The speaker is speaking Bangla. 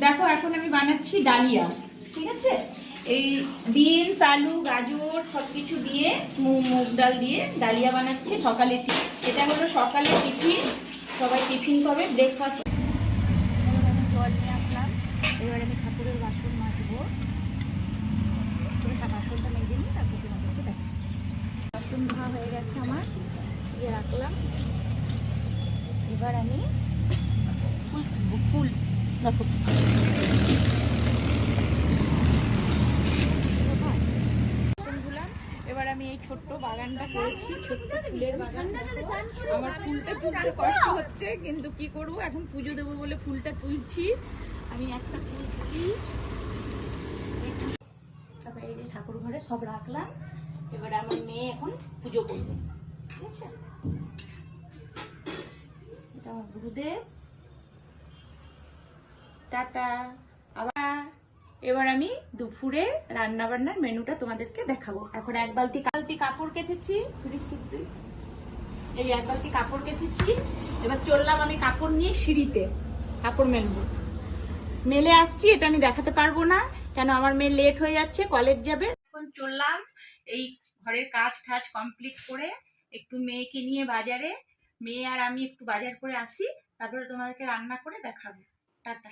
দেখো এখন আমি বানাচ্ছি ডালিয়া, ঠিক আছে। এই বিনস, আলু, গাজর সবকিছু দিয়ে মুগ ডাল দিয়ে ডালিয়া বানাচ্ছি সকালে। এটা হলো সকালে টিফিন, সবাই টিফিন করবে, ব্রেকফাস্ট। জল নিয়ে আসলাম, এবার আমি ঠাকুরের বাসন মাজবো। বাসনটা মেজে নিই, তারপর তোমাদেরকে দেখাচ্ছি। বাসন ধোয়া হয়ে গেছে আমার, দিয়ে রাখলাম। এবার আমি ফুল দেখো, এবার আমি এই ছোট্ট বাগানটা করেছি, ছোট্ট ফুলের বাগান। আমার ফুলটা তুলতে কষ্ট হচ্ছে, কিন্তু কি করব, এখন পুজো দেবো বলে ফুলটা তুলছি। আমি একটা ফুল তুলি, তারপরে এই যে ঠাকুর ঘরে সব রাখলাম। এবার আমার মেয়ে এখন পুজো করবে, ঠিক আছে। এটা আমার গুরুদেব, টাটা। আবার এবার আমি দুপুরে রান্না বান্নার মেনুটা তোমাদেরকে দেখাবো। এখন এক বালতি কাপড় কেচেছি, এই এক বালতি কাপড় কেচেছি। এবার চললাম আমি কাপড় নিয়ে সিঁড়িতে কাপড় মেলবো। মেলে আসছি, এটা আমি দেখাতে পারবো না, কেন আমার মেয়ে লেট হয়ে যাচ্ছে, কলেজ যাবে। এখন চললাম এই ঘরের কাজ টাজ কমপ্লিট করে একটু মেয়েকে নিয়ে বাজারে, মেয়ে আর আমি একটু বাজার করে আসি, তারপরে তোমাদেরকে রান্না করে দেখাবো। টাটা।